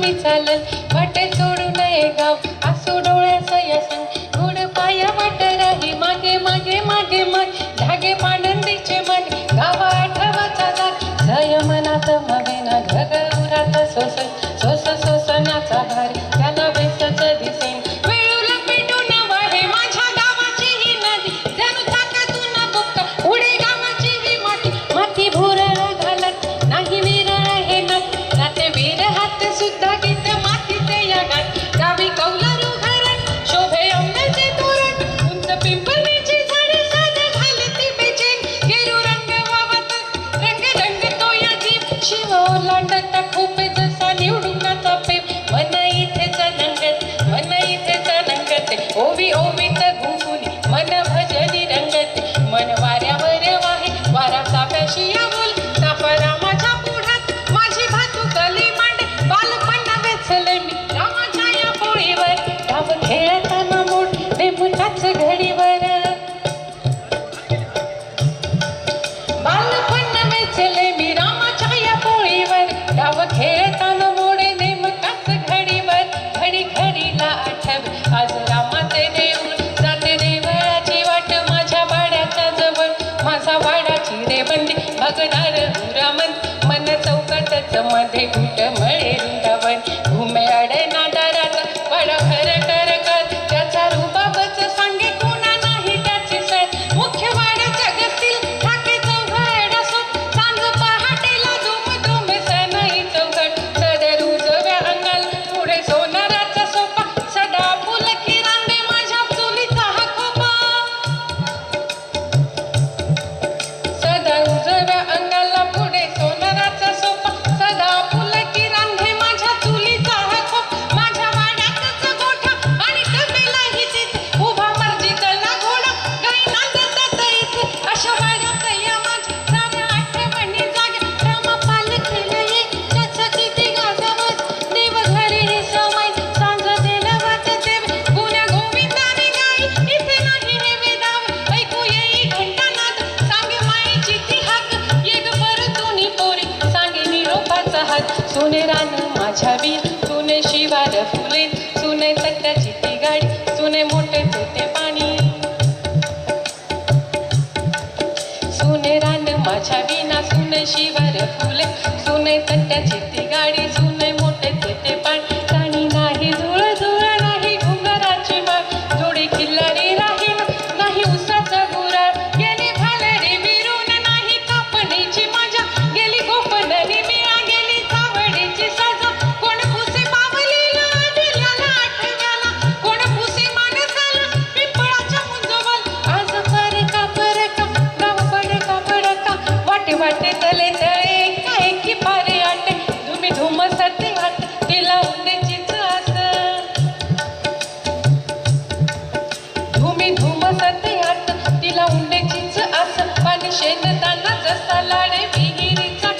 तुम्ही चालल वाटे सोडू नये गाव असू डोळ्याचं यसन गुड पाया वाट राही मागे मागे मागे मागे धागे पाणंदीचे मन गावा आठवाचा जाग जय मनात मवेना ढग उरात सोस सोस सोसनाचा भार त्याला वेसच दिसेन वेळूला पेटून वाहे माझ्या गावाची ही नदी जणू ताकातून बुक्का उडे गावाची ही माती माती भुरळ घालत नाही विरळ हे नग जाते वीर हात सुद्धा गीत मातीचे या गात गावी कौलारू घरण शोभे आंब्याचे तोरण उंच पिंपळीची झाडे साधे घालती बेचैन गेरू रंग वावत रंग रंग तो या जीव शिव ओलांडत खूप जसा निवडुंगाचा पेव मन इथेच रंगत मन इथेच रंगत ओवी ओवीत घुंगुनी मन भजनी रंगत मन वाऱ्यावर वाहे वारा चाफ्याशी या बोल चाफा रामाच्या पुढ्यात माझी भातू कली मांडे बालपण वेचले मी रामाच्या या पोळीवर डाव खेळताना मोठ नेमकाच घडीवर बालपण वेचले मी रामाच्या या पोळीवर डाव खेळताना मोडे नेमकाच घडीवर घडी घडीला आठव आज रामाचे देऊळ जाते देवळाची वाट माझ्या वाड्याच्या जवळ माझा वाड्याची रेवंडी बघणार हुरामन मन चौकातच मध्ये घुट मळे वृंदावन घुमे अडे नादारात वाडा भर कर कर त्याचा रुबाबच सांगे कोणा नाही त्याची सर मुख्य वाड्याच्या गतील ठाके चौघड असत सांज पहाटेला धूम धूम सनई चौघड सदर उजव्या अंगाल पुढे सोनाराचा सोपा सदा फुलकी रांगे माझ्या चुलीचा हा खोपा सदा उजव्या अंगाला पुढे सोनाराचा सोपा सदा फुलकी रांगे माझ्या चुलीचा हा खोप माझ्या वाड्यातच गोठा आणि तबेला हिचीच उभा मर्जीतला घोडा गाई नांदतात इथे अशा वाड्यात या माझ्या साऱ्या आठवणी जाग्या रामा पालखीला ये त्याचं किती गाजवत देव घरी हे समय सांज देलवत देव गुण्या गोविंदाने गाई इथे नाही हे वेदाव ऐकू येई घंटानाद सांगे माईची ती हाक ये ग परतुनी पोरी सांगे निरोपाचा हात सुने रान माझ्या वीर सुने शिवार फुले सुने तट्ट्याची ती गाडी सुने मोठे तोते पाणी सुने रान माझ्या विना सुने शिवार फुले सुने तट्ट्याची ती गाडी सुने मोठे तोते पाणी राणी नाही जुळ जुळ नाही घुंगराची माळ जोडी किल्लारी राहील नाही उसाचा गुराळ गेली भालरी विरून नाही कापणीची मजा गेली गोपनरी मिळा गेली चावडीची साजा कोण पुसे पावलीला दिल्याला आठव्याला कोण पुसे माणसाला पिंपळाच्या मुंजवल आज परका गाव पडका वाटे वाटे तले तळे काय की पारे आटे धुमी धुम सते वाट तिला उंदेचीच आस धुमी धुम सते आट तिला उंदेचीच आस पाणी शेणताना जसा लाडे विहिरीचा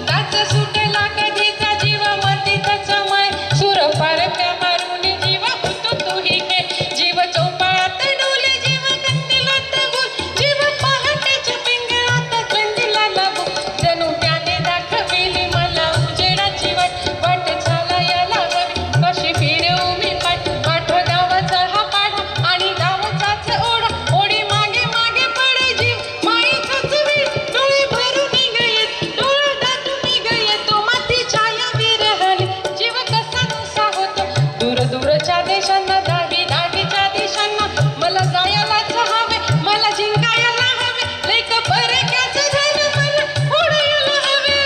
काच सुटेला कधीचा जीव मातीचाच माय सुर पारप्या मारून जीव होतो तोही हे जीव चौपाळात डोले जीव कंदिलात गुल जीव पहाटेच्या पिंगळात चंदीला लागू जणू त्याने दाखविली मला उजेडाची वाट वाट झाला याला हवी कशी फिरवू मी पाठ पाठ गावाचा हा पाढा आणि गावाचाच ओढा ओढी मागे मागे पडे जीव माईचाच वीर डोळे भरून निघयेत डोळा दाटून निघयेतो माती छाया विरहली जीव कसा नुसा होतो दूर दूरच्या देशांना दाही दाहीच्या दिशांना मला जायलाच हवे मला जिंकायला हवे लेक परक्याचं झालं मला ओढायला हवे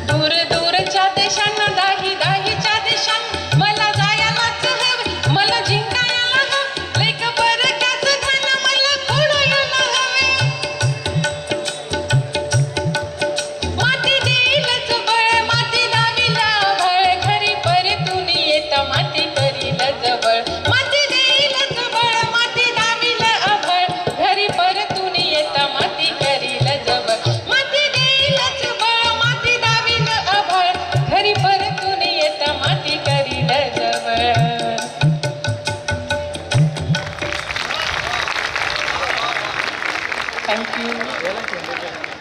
दूर दूरच्या देशांना दाही दाहीच्या दिशांना मला जायलाच हवे मला जिंकायला हवे लेक परक्याचं झालं मला ओढायला हवे माती देईलच बळ माती दाविला भळ घरी परतून येता माती करील जवळ माती देईलच बळ माती दाविला भळ घरी परतून येता माती करील जवळ माती देईलच बळ माती दाविला भळ घरी परतून येता माती करील जवळ थँक्यू